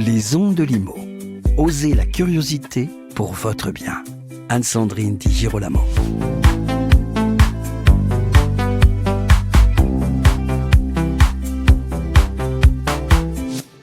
Les ondes de Limo. Osez la curiosité pour votre bien. Anne-Sandrine Di Girolamo.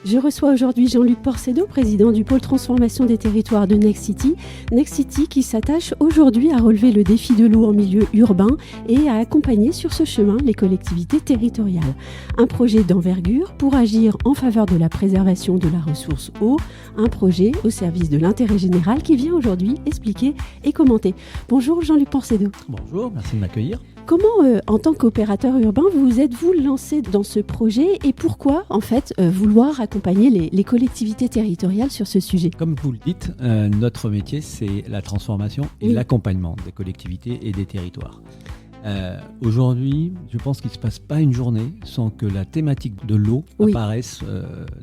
Je reçois aujourd'hui Jean-Luc Porcedo, président du pôle transformation des territoires de Nexity. Nexity qui s'attache aujourd'hui à relever le défi de l'eau en milieu urbain et à accompagner sur ce chemin les collectivités territoriales. Un projet d'envergure pour agir en faveur de la préservation de la ressource eau, un projet au service de l'intérêt général qui vient aujourd'hui expliquer et commenter. Bonjour Jean-Luc Porcedo. Bonjour, merci de m'accueillir. Comment, en tant qu'opérateur urbain, vous êtes-vous lancé dans ce projet et pourquoi, en fait, vouloir accompagner les collectivités territoriales sur ce sujet ? Comme vous le dites, notre métier, c'est la transformation et l'accompagnement des collectivités et des territoires. Aujourd'hui, je pense qu'il ne se passe pas une journée sans que la thématique de l'eau apparaisse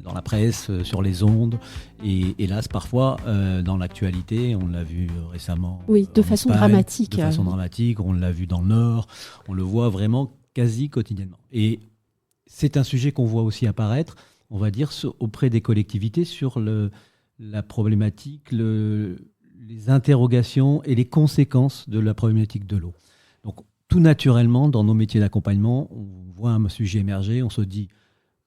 dans la presse, sur les ondes et hélas parfois dans l'actualité. On l'a vu récemment de façon Espagne, dramatique. De façon dramatique, on l'a vu dans le Nord, on le voit vraiment quasi quotidiennement. Et c'est un sujet qu'on voit aussi apparaître, on va dire, auprès des collectivités sur la problématique, les interrogations et les conséquences de la problématique de l'eau. Donc, tout naturellement, dans nos métiers d'accompagnement, on voit un sujet émerger, on se dit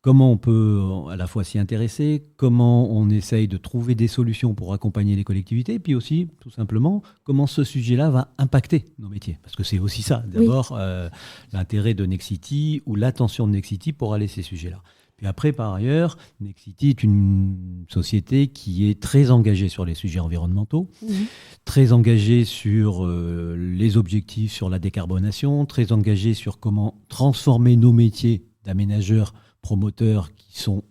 comment on peut à la fois s'y intéresser, comment on essaye de trouver des solutions pour accompagner les collectivités, et puis aussi, tout simplement, comment ce sujet-là va impacter nos métiers. Parce que c'est aussi ça, d'abord, l'intérêt de Nexity ou l'attention de Nexity pour aller ces sujets-là. Puis après, par ailleurs, Nexity est une société qui est très engagée sur les sujets environnementaux, très engagée sur les objectifs, sur la décarbonation, très engagée sur comment transformer nos métiers d'aménageurs, promoteurs, qui sont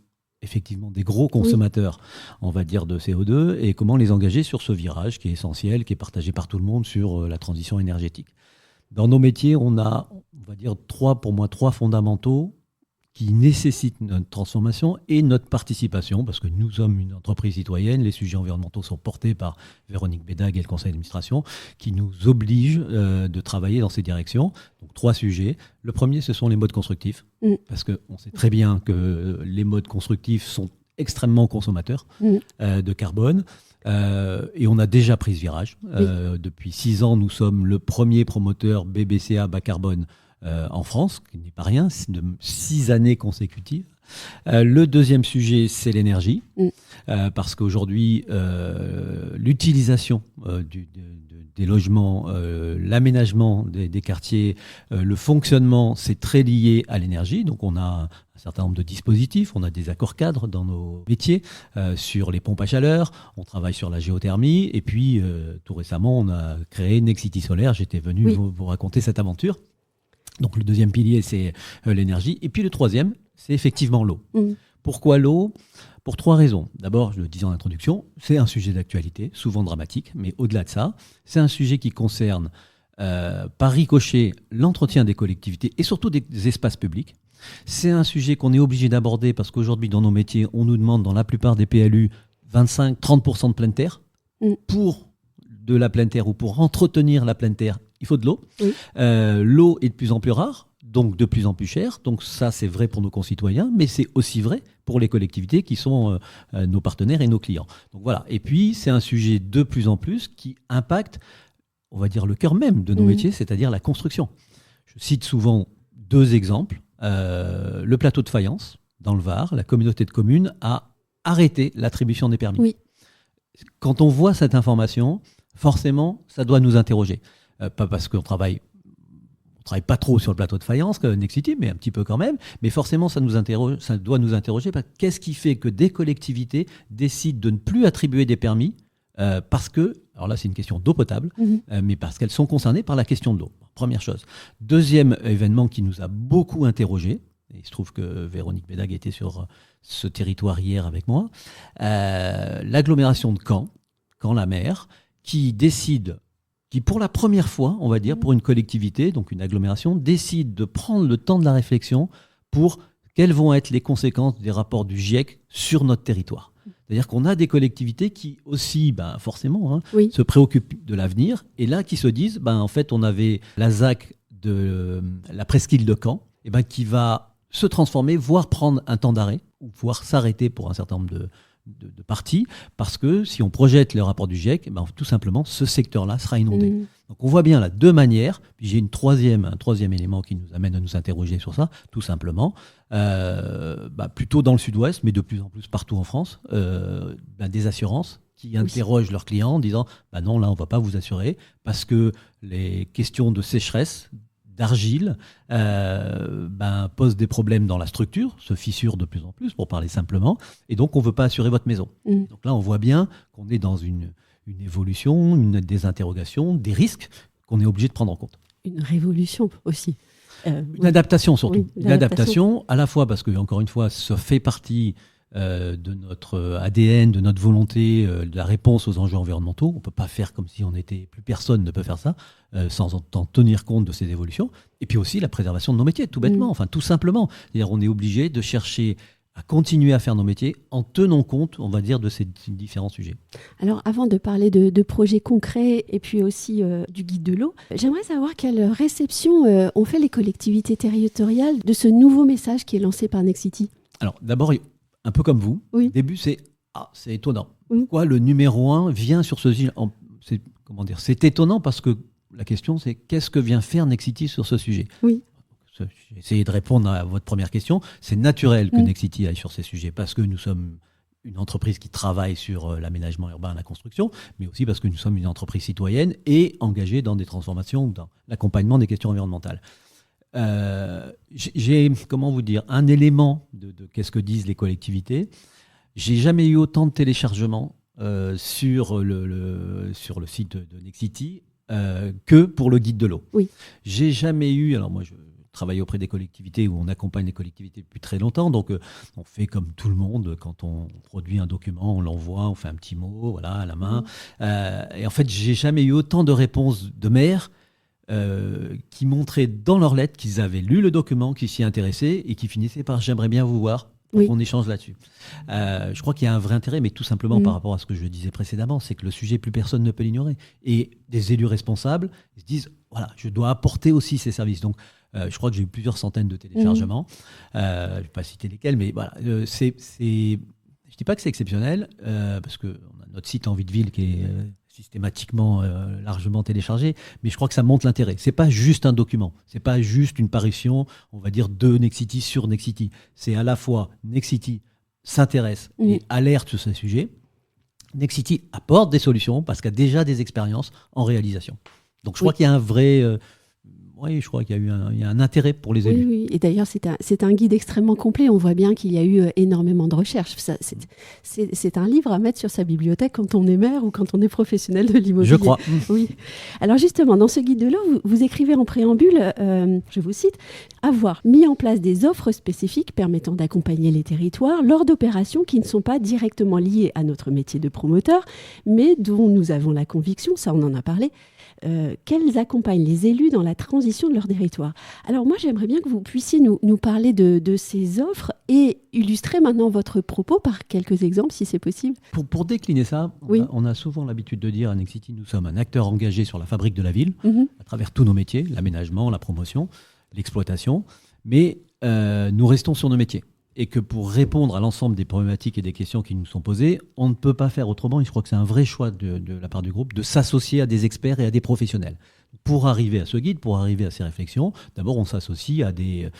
effectivement des gros consommateurs, on va dire, de CO2, et comment les engager sur ce virage qui est essentiel, qui est partagé par tout le monde sur la transition énergétique. Dans nos métiers, on a, on va dire, trois fondamentaux qui nécessite notre transformation et notre participation, parce que nous sommes une entreprise citoyenne, les sujets environnementaux sont portés par Véronique Bédag et le conseil d'administration, qui nous obligent de travailler dans ces directions. Donc 3 sujets. Le premier, ce sont les modes constructifs, parce qu'on sait très bien que les modes constructifs sont extrêmement consommateurs de carbone. Et on a déjà pris ce virage. Depuis 6 ans, nous sommes le premier promoteur BBCA bas carbone en France, qui n'est pas rien, c'est de 6 années consécutives. Le deuxième sujet, c'est l'énergie, parce qu'aujourd'hui, l'utilisation des logements, l'aménagement des quartiers, le fonctionnement, c'est très lié à l'énergie. Donc on a un certain nombre de dispositifs, on a des accords cadres dans nos métiers sur les pompes à chaleur, on travaille sur la géothermie, et puis tout récemment, on a créé Nexity Solaire. J'étais venu vous raconter cette aventure. Donc le deuxième pilier, c'est l'énergie. Et puis le troisième, c'est effectivement l'eau. Pourquoi l'eau ? Pour 3 raisons. D'abord, je le disais en introduction, c'est un sujet d'actualité, souvent dramatique, mais au-delà de ça, c'est un sujet qui concerne par ricochet l'entretien des collectivités et surtout des espaces publics. C'est un sujet qu'on est obligé d'aborder parce qu'aujourd'hui, dans nos métiers, on nous demande dans la plupart des PLU 25-30% de pleine terre. Pour de la pleine terre ou pour entretenir la pleine terre, il faut de l'eau. L'eau est de plus en plus rare, donc de plus en plus chère. Donc ça, c'est vrai pour nos concitoyens, mais c'est aussi vrai pour les collectivités qui sont nos partenaires et nos clients. Donc voilà. Et puis, c'est un sujet de plus en plus qui impacte, on va dire, le cœur même de nos métiers, c'est-à-dire la construction. Je cite souvent 2 exemples. Le plateau de faïence, dans le Var, la communauté de communes a arrêté l'attribution des permis. Quand on voit cette information, forcément, ça doit nous interroger. Pas parce qu'on travaille pas trop sur le plateau de faïence, comme Nexity, mais un petit peu quand même. Mais forcément, ça doit nous interroger. Qu'est-ce qui fait que des collectivités décident de ne plus attribuer des permis parce que, alors là, c'est une question d'eau potable, mais parce qu'elles sont concernées par la question de l'eau. Première chose. Deuxième événement qui nous a beaucoup interrogés, et il se trouve que Véronique Bédag était sur ce territoire hier avec moi, l'agglomération de Caen-la-Mer, qui pour la première fois, on va dire, pour une collectivité, donc une agglomération, décide de prendre le temps de la réflexion pour quelles vont être les conséquences des rapports du GIEC sur notre territoire. C'est-à-dire qu'on a des collectivités qui aussi, forcément, se préoccupent de l'avenir, et là, qui se disent, en fait, on avait la ZAC de la presqu'île de Caen, qui va se transformer, voire prendre un temps d'arrêt, ou pouvoir s'arrêter pour un certain nombre de parties, parce que si on projette le rapport du GIEC, tout simplement, ce secteur-là sera inondé. Donc on voit bien là deux manières. Puis j'ai un troisième élément qui nous amène à nous interroger sur ça, tout simplement. Plutôt dans le sud-ouest, mais de plus en plus partout en France, des assurances qui interrogent leurs clients en disant non, là on ne va pas vous assurer parce que les questions de sécheresse, d'argile, posent des problèmes dans la structure, se fissurent de plus en plus, pour parler simplement, et donc on ne veut pas assurer votre maison. Donc là on voit bien qu'on est dans une évolution, des interrogations, des risques qu'on est obligé de prendre en compte. Une révolution aussi. Une adaptation surtout. Oui, une adaptation à la fois parce que, encore une fois, ça fait partie de notre ADN, de notre volonté, de la réponse aux enjeux environnementaux. On ne peut pas faire comme si on était... Plus personne ne peut faire ça sans en tenir compte de ces évolutions. Et puis aussi la préservation de nos métiers, tout bêtement, tout simplement. C'est-à-dire on est obligé de chercher à continuer à faire nos métiers en tenant compte, on va dire, de ces différents sujets. Alors, avant de parler de projets concrets et puis aussi du guide de l'eau, j'aimerais savoir quelle réception ont fait les collectivités territoriales de ce nouveau message qui est lancé par Nexity. Alors, d'abord, un peu comme vous, au début, c'est étonnant. Pourquoi le numéro 1 vient sur ce sujet ? C'est étonnant parce que la question, c'est qu'est-ce que vient faire Nexity sur ce sujet ? J'ai essayé de répondre à votre première question. C'est naturel que Nexity aille sur ces sujets parce que nous sommes une entreprise qui travaille sur l'aménagement urbain et la construction, mais aussi parce que nous sommes une entreprise citoyenne et engagée dans des transformations ou dans l'accompagnement des questions environnementales. J'ai, un élément de qu'est-ce que disent les collectivités. J'ai jamais eu autant de téléchargements sur le site de Nexity que pour le guide de l'eau. J'ai jamais eu... Alors moi, je travaille auprès des collectivités où on accompagne les collectivités depuis très longtemps. Donc, on fait comme tout le monde. Quand on produit un document, on l'envoie, on fait un petit mot, à la main. Et en fait, j'ai jamais eu autant de réponses de maires qui montraient dans leurs lettres qu'ils avaient lu le document, qu'ils s'y intéressaient et qui finissaient par « j'aimerais bien vous voir ». On échange là-dessus. Je crois qu'il y a un vrai intérêt, mais tout simplement par rapport à ce que je disais précédemment, c'est que le sujet, plus personne ne peut l'ignorer. Et des élus responsables se disent, je dois apporter aussi ces services. Donc, je crois que j'ai eu plusieurs centaines de téléchargements. Je ne vais pas citer lesquels, mais je ne dis pas que c'est exceptionnel, parce qu'on a notre site Envie de Ville qui est systématiquement largement téléchargé, mais je crois que ça montre l'intérêt. C'est pas juste un document, c'est pas juste une parution, on va dire, de Nexity sur Nexity. C'est à la fois Nexity s'intéresse et alerte sur ce sujet. Nexity apporte des solutions parce qu'il y a déjà des expériences en réalisation. Donc je crois qu'il y a un vrai... je crois qu'il y a un intérêt pour les élus. Oui. Et d'ailleurs, c'est un guide extrêmement complet. On voit bien qu'il y a eu énormément de recherches. C'est un livre à mettre sur sa bibliothèque quand on est maire ou quand on est professionnel de l'immobilier. Je crois. Oui. Alors justement, dans ce guide de l'eau, vous écrivez en préambule, je vous cite, « Avoir mis en place des offres spécifiques permettant d'accompagner les territoires lors d'opérations qui ne sont pas directement liées à notre métier de promoteur, mais dont nous avons la conviction, ça on en a parlé, qu'elles accompagnent les élus dans la transition de leur territoire. » Alors moi, j'aimerais bien que vous puissiez nous parler de ces offres et illustrer maintenant votre propos par quelques exemples, si c'est possible. Pour décliner ça, on a souvent l'habitude de dire à Nexity, nous sommes un acteur engagé sur la fabrique de la ville, à travers tous nos métiers, l'aménagement, la promotion, l'exploitation, mais nous restons sur nos métiers. Et que pour répondre à l'ensemble des problématiques et des questions qui nous sont posées, on ne peut pas faire autrement. Et je crois que c'est un vrai choix de la part du groupe de s'associer à des experts et à des professionnels. Pour arriver à ce guide, pour arriver à ces réflexions, d'abord on s'associe à des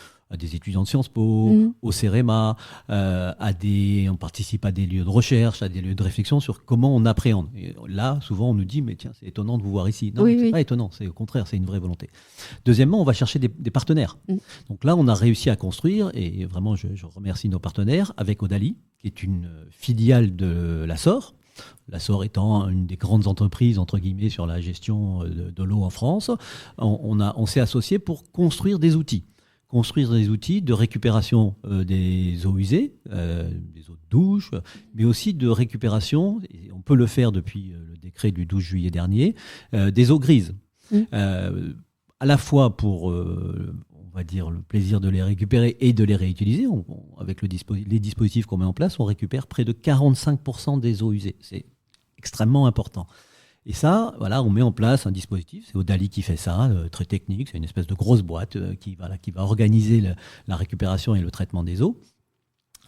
étudiants de Sciences Po, au CEREMA, on participe à des lieux de recherche, à des lieux de réflexion sur comment on appréhende. Et là, souvent, on nous dit, mais tiens, c'est étonnant de vous voir ici. Non, c'est pas étonnant, c'est au contraire, c'est une vraie volonté. Deuxièmement, on va chercher des partenaires. Donc là, on a réussi à construire, et vraiment, je remercie nos partenaires, avec Odali, qui est une filiale de l'Assor. L'Assor étant une des grandes entreprises, entre guillemets, sur la gestion de l'eau en France. On s'est associé pour construire des outils de récupération des eaux usées, des eaux de douche, mais aussi de récupération, et on peut le faire depuis le décret du 12 juillet dernier, des eaux grises. À la fois pour, on va dire, le plaisir de les récupérer et de les réutiliser. Avec les dispositifs qu'on met en place, on récupère près de 45% des eaux usées. C'est extrêmement important. Et ça, on met en place un dispositif, c'est Odali qui fait ça, très technique, c'est une espèce de grosse boîte qui va organiser la récupération et le traitement des eaux.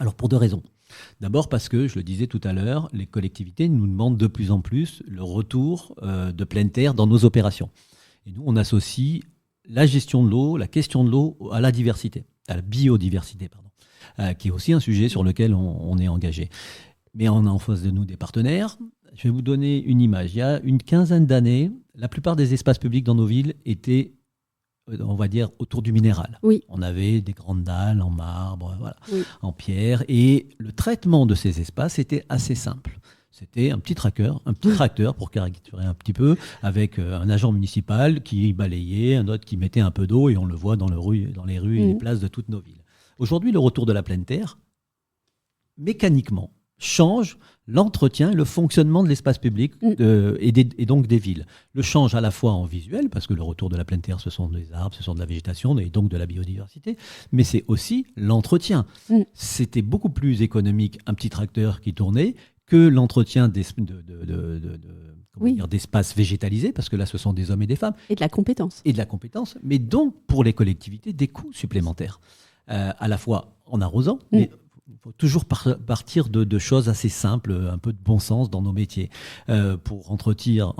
Alors pour deux raisons. D'abord parce que, je le disais tout à l'heure, les collectivités nous demandent de plus en plus le retour de pleine terre dans nos opérations. Et nous, on associe la gestion de l'eau, la question de l'eau à la diversité, à la biodiversité, qui est aussi un sujet sur lequel on est engagé. Mais on a en face de nous des partenaires. Je vais vous donner une image. Il y a une quinzaine d'années, la plupart des espaces publics dans nos villes étaient, on va dire, autour du minéral. Oui. On avait des grandes dalles en marbre, voilà, Oui. en pierre. Et le traitement de ces espaces était assez simple. C'était un petit tracteur pour caricaturer un petit peu, avec un agent municipal qui balayait, un autre qui mettait un peu d'eau, et on le voit dans les rues et les places de toutes nos villes. Aujourd'hui, le retour de la pleine terre, mécaniquement, change l'entretien et le fonctionnement de l'espace public et donc des villes. Le change à la fois en visuel, parce que le retour de la pleine terre, ce sont des arbres, ce sont de la végétation et donc de la biodiversité, mais c'est aussi l'entretien. C'était beaucoup plus économique un petit tracteur qui tournait que l'entretien d'espaces végétalisés, parce que là, ce sont des hommes et des femmes. Et de la compétence. Mais donc, pour les collectivités, des coûts supplémentaires. À la fois en arrosant, mais il faut toujours partir de choses assez simples, un peu de bon sens dans nos métiers. Pour entretenir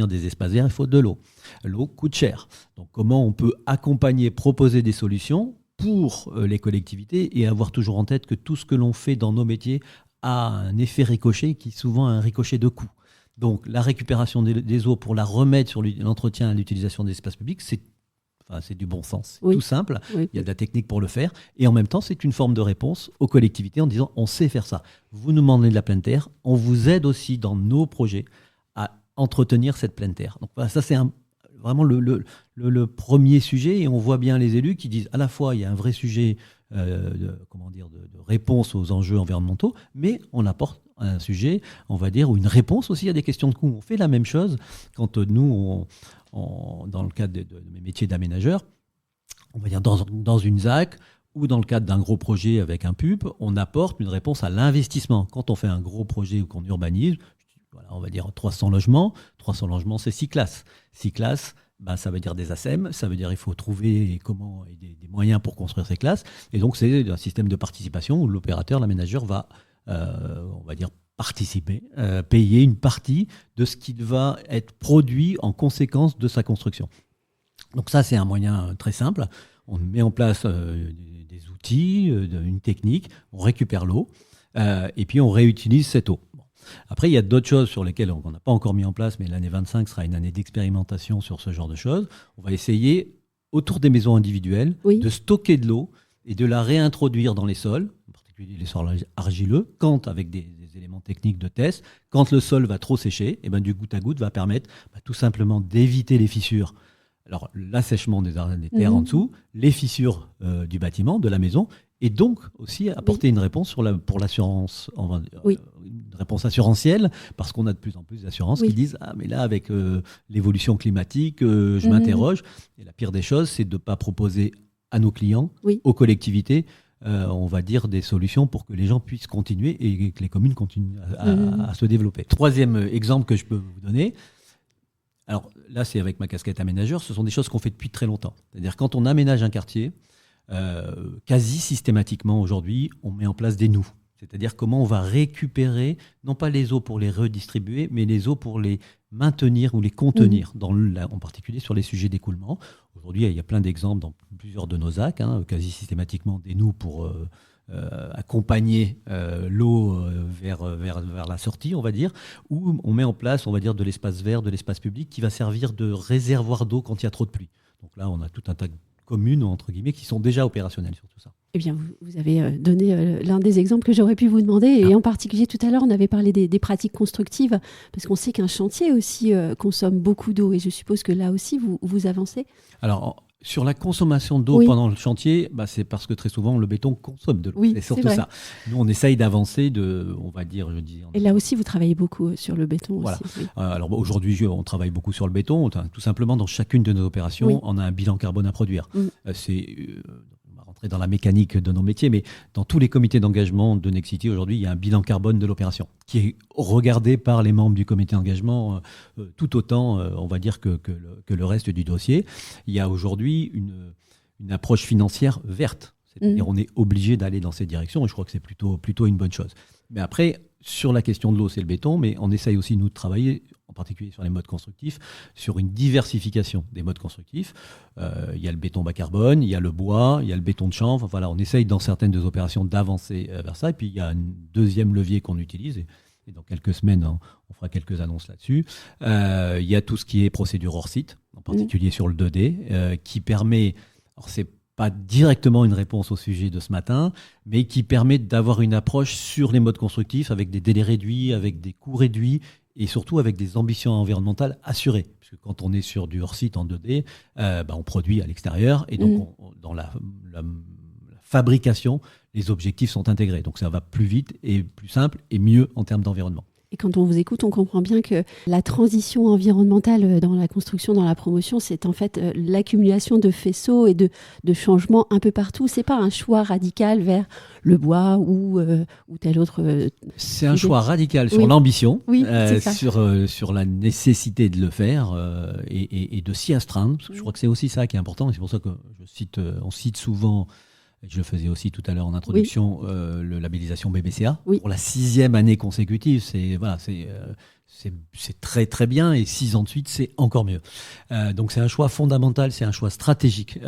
des espaces verts, il faut de l'eau. L'eau coûte cher. Donc comment on peut accompagner, proposer des solutions pour les collectivités et avoir toujours en tête que tout ce que l'on fait dans nos métiers a un effet ricochet qui est souvent un ricochet de coût. Donc la récupération des eaux pour la remettre sur l'entretien et l'utilisation des espaces publics, c'est du bon sens, c'est tout simple, il y a de la technique pour le faire, et en même temps c'est une forme de réponse aux collectivités en disant on sait faire ça, vous nous demandez de la pleine terre, on vous aide aussi dans nos projets à entretenir cette pleine terre. Donc voilà, ça c'est vraiment le premier sujet, et on voit bien les élus qui disent à la fois il y a un vrai sujet de réponse aux enjeux environnementaux, mais on apporte un sujet, on va dire, ou une réponse aussi à des questions de coût. On fait la même chose quand nous, dans le cadre de mes métiers d'aménageur, on va dire dans une ZAC ou dans le cadre d'un gros projet avec un PUP, on apporte une réponse à l'investissement. Quand on fait un gros projet ou qu'on urbanise, on va dire 300 logements, c'est 6 classes. 6 classes, ça veut dire des ASEM, ça veut dire qu'il faut trouver des moyens pour construire ces classes. Et donc, c'est un système de participation où l'opérateur, l'aménageur, va, on va dire, participer, payer une partie de ce qui va être produit en conséquence de sa construction. Donc ça, c'est un moyen très simple. On met en place des outils, une technique, on récupère l'eau et puis on réutilise cette eau. Bon. Après, il y a d'autres choses sur lesquelles on n'a pas encore mis en place, mais l'année 25 sera une année d'expérimentation sur ce genre de choses. On va essayer, autour des maisons individuelles, de stocker de l'eau et de la réintroduire dans les sols, en particulier les sols argileux, avec des éléments techniques de test. Quand le sol va trop sécher, et du goutte à goutte va permettre tout simplement d'éviter les fissures. Alors, l'assèchement des terres en dessous, les fissures du bâtiment, de la maison, et donc aussi apporter une réponse pour l'assurance, une réponse assurantielle, parce qu'on a de plus en plus d'assurances qui disent « Ah, mais là, avec l'évolution climatique, je m'interroge. » Et la pire des choses, c'est de ne pas proposer à nos clients, aux collectivités, on va dire des solutions pour que les gens puissent continuer et que les communes continuent à se développer. Troisième exemple que je peux vous donner, alors là c'est avec ma casquette aménageur, ce sont des choses qu'on fait depuis très longtemps. C'est-à-dire quand on aménage un quartier, quasi systématiquement aujourd'hui, on met en place des nus. C'est-à-dire comment on va récupérer, non pas les eaux pour les redistribuer, mais les eaux pour les maintenir ou les contenir, en particulier sur les sujets d'écoulement. Aujourd'hui, il y a plein d'exemples dans plusieurs de nos ZAC, quasi systématiquement des nus pour accompagner l'eau vers la sortie, on va dire, où on met en place, on va dire, de l'espace vert, de l'espace public qui va servir de réservoir d'eau quand il y a trop de pluie. Donc là, on a tout un tas de communes, entre guillemets, qui sont déjà opérationnelles sur tout ça. Eh bien, vous avez donné l'un des exemples que j'aurais pu vous demander. Et en particulier, tout à l'heure, on avait parlé des pratiques constructives, parce qu'on sait qu'un chantier aussi consomme beaucoup d'eau. Et je suppose que là aussi, vous avancez. Alors, sur la consommation d'eau pendant le chantier, c'est parce que très souvent, le béton consomme de l'eau. Oui, c'est surtout ça. Nous, on essaye d'avancer on va dire, je dis... Et là aussi, vous travaillez beaucoup sur le béton voilà. aussi. Oui. Alors aujourd'hui, on travaille beaucoup sur le béton. Tout simplement, dans chacune de nos opérations, on a un bilan carbone à produire. On va rentrer dans la mécanique de nos métiers, mais dans tous les comités d'engagement de Nexity, aujourd'hui, il y a un bilan carbone de l'opération qui est regardé par les membres du comité d'engagement tout autant, on va dire, que le reste du dossier. Il y a aujourd'hui une approche financière verte. C'est-à-dire on est obligé d'aller dans cette direction et je crois que c'est plutôt une bonne chose. Mais après, sur la question de l'eau, c'est le béton, mais on essaye aussi, nous, de travailler, en particulier sur les modes constructifs, sur une diversification des modes constructifs. Il y a le béton bas carbone, il y a le bois, il y a le béton de chanvre. Voilà, on essaye dans certaines des opérations d'avancer vers ça. Et puis, il y a un deuxième levier qu'on utilise. Et dans quelques semaines, on fera quelques annonces là-dessus. Il y a tout ce qui est procédure hors site, en particulier sur le 2D, qui permet... Alors, c'est pas directement une réponse au sujet de ce matin, mais qui permet d'avoir une approche sur les modes constructifs avec des délais réduits, avec des coûts réduits et surtout avec des ambitions environnementales assurées. Parce que quand on est sur du hors-site en 2D, on produit à l'extérieur et donc dans la fabrication, les objectifs sont intégrés. Donc ça va plus vite et plus simple et mieux en termes d'environnement. Et quand on vous écoute, on comprend bien que la transition environnementale dans la construction, dans la promotion, c'est en fait l'accumulation de faisceaux et de changements un peu partout. C'est pas un choix radical vers le bois ou tel autre. C'est un choix radical sur l'ambition, sur la nécessité de le faire et de s'y astreindre. Parce que je crois que c'est aussi ça qui est important. Et c'est pour ça que on cite souvent. Je le faisais aussi tout à l'heure en introduction, la labellisation BBCA pour la 6e année consécutive. C'est très très bien et 6 ans de suite, c'est encore mieux. Donc c'est un choix fondamental, c'est un choix stratégique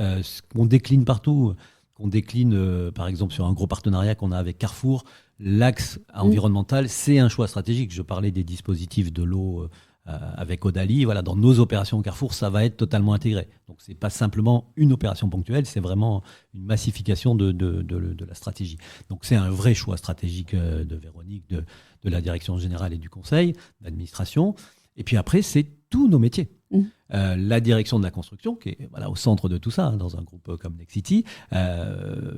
qu'on décline partout, qu'on décline par exemple sur un gros partenariat qu'on a avec Carrefour. L'axe environnemental, c'est un choix stratégique. Je parlais des dispositifs de l'eau avec Odali, voilà, dans nos opérations Carrefour, ça va être totalement intégré. Donc, c'est pas simplement une opération ponctuelle, c'est vraiment une massification de la stratégie. Donc, c'est un vrai choix stratégique de Véronique, de la direction générale et du conseil d'administration. Et puis après, c'est tous nos métiers. La direction de la construction, qui est au centre de tout ça, dans un groupe comme Nexity,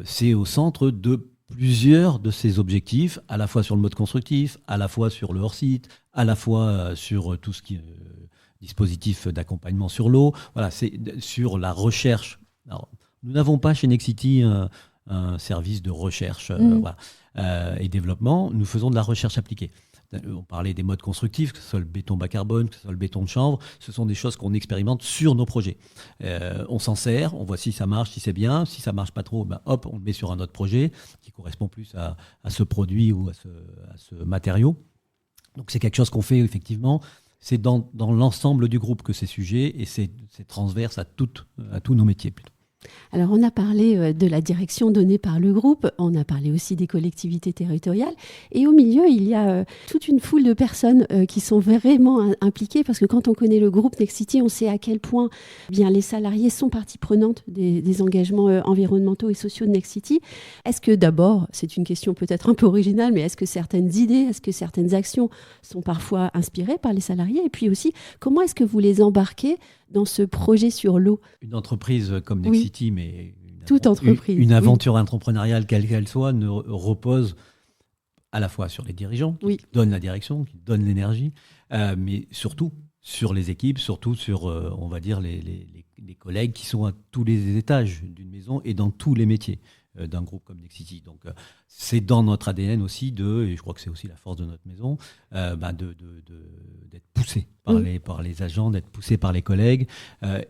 c'est au centre de plusieurs de ces objectifs, à la fois sur le mode constructif, à la fois sur le hors-site, à la fois sur tout ce qui est dispositif d'accompagnement sur l'eau. Voilà, c'est sur la recherche. Alors, nous n'avons pas chez Nexity un service de recherche et développement. Nous faisons de la recherche appliquée. On parlait des modes constructifs, que ce soit le béton bas carbone, que ce soit le béton de chanvre. Ce sont des choses qu'on expérimente sur nos projets. On s'en sert, on voit si ça marche, si c'est bien. Si ça marche pas trop, on le met sur un autre projet qui correspond plus à ce produit ou à ce matériau. Donc c'est quelque chose qu'on fait effectivement. C'est dans l'ensemble du groupe que c'est sujet et c'est transverse à tous nos métiers plutôt. Alors, on a parlé de la direction donnée par le groupe, on a parlé aussi des collectivités territoriales. Et au milieu, il y a toute une foule de personnes qui sont vraiment impliquées, parce que quand on connaît le groupe Nexity, on sait à quel point les salariés sont partie prenante des engagements environnementaux et sociaux de Nexity. Est-ce que d'abord, c'est une question peut-être un peu originale, mais est-ce que certaines idées, est-ce que certaines actions sont parfois inspirées par les salariés? Et puis aussi, comment est-ce que vous les embarquez dans ce projet sur l'eau? Une entreprise comme Nexity, mais une aventure entrepreneuriale quelle qu'elle soit, ne repose à la fois sur les dirigeants qui donnent la direction, qui donnent l'énergie, mais surtout sur les équipes, surtout sur, on va dire, les collègues qui sont à tous les étages d'une maison et dans tous les métiers d'un groupe comme Nexity. Donc, c'est dans notre ADN aussi et je crois que c'est aussi la force de notre maison, d'être poussé par les agents, d'être poussé par les collègues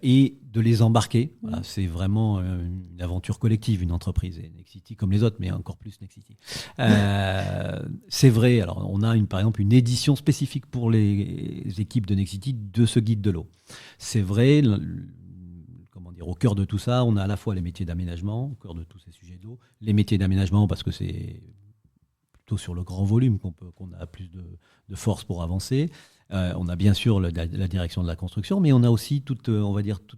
et de les embarquer. Voilà, c'est vraiment une aventure collective, une entreprise. Et Nexity comme les autres, mais encore plus Nexity. C'est vrai. Alors, on a par exemple une édition spécifique pour les équipes de Nexity de ce guide de l'eau. C'est vrai. Au cœur de tout ça, on a à la fois les métiers d'aménagement, au cœur de tous ces sujets d'eau, les métiers d'aménagement parce que c'est plutôt sur le grand volume qu'on a plus de force pour avancer. On a bien sûr la direction de la construction, mais on a aussi toutes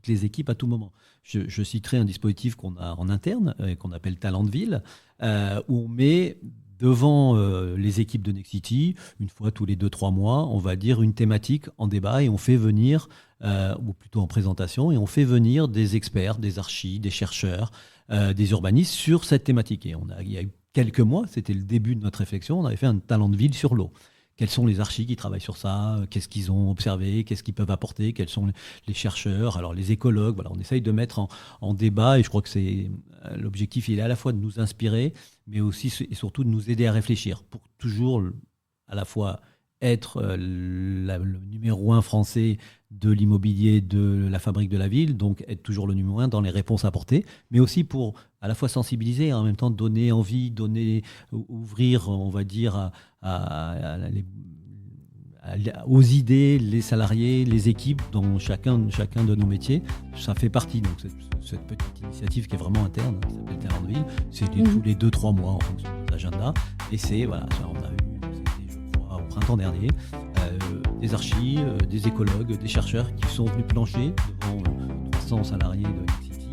les équipes à tout moment. Je citerai un dispositif qu'on a en interne, qu'on appelle Talent de Ville, où on met devant les équipes de Nexity, une fois tous les 2-3 mois, on va dire une thématique en débat et on fait venir, ou plutôt en présentation, et on fait venir des experts, des archis, des chercheurs, des urbanistes sur cette thématique. Et il y a eu quelques mois, c'était le début de notre réflexion, on avait fait un talent de ville sur l'eau. Quels sont les archis qui travaillent sur ça? Qu'est-ce qu'ils ont observé? Qu'est-ce qu'ils peuvent apporter? Quels sont les chercheurs? Alors les écologues, voilà, on essaye de mettre en débat et je crois que l'objectif, il est à la fois de nous inspirer, mais aussi et surtout de nous aider à réfléchir pour toujours à la fois être le numéro 1 français de l'immobilier de la fabrique de la ville, donc être toujours le numéro 1 dans les réponses apportées, mais aussi pour à la fois sensibiliser et en même temps donner envie, ouvrir, on va dire, aux idées, les salariés, les équipes dans chacun de nos métiers. Ça fait partie, donc cette petite initiative qui est vraiment interne, qui s'appelle Talent de Ville, c'est tous les 2-3 mois en fonction de l'agenda, et c'est, voilà, on a eu, c'était, je crois, au printemps dernier, des archis, des écologues, des chercheurs qui sont venus plancher devant 300 salariés de Nexity.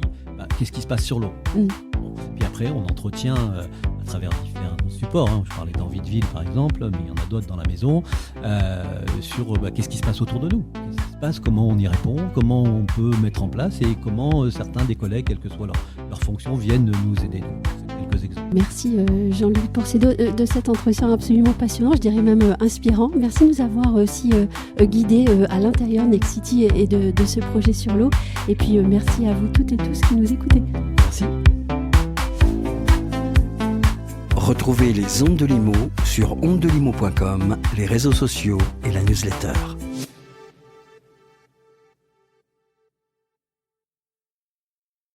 Qu'est-ce qui se passe sur l'eau? Puis après, on entretient à travers différents supports. Je parlais d'Envie de Ville, par exemple, mais il y en a d'autres dans la maison, sur qu'est-ce qui se passe autour de nous. Qu'est-ce qui se passe, comment on y répond, comment on peut mettre en place et comment certains des collègues, quelle que soit leur fonction, viennent nous aider. C'est quelques exemples. Merci Jean-Louis Porcedo de cet entretien absolument passionnant, je dirais même inspirant. Merci de nous avoir aussi guidés à l'intérieur Nexity et de ce projet sur l'eau. Et puis merci à vous toutes et tous qui nous écoutez. Merci. Retrouvez les Ondes de Limo sur ondedelimo.com, les réseaux sociaux et la newsletter.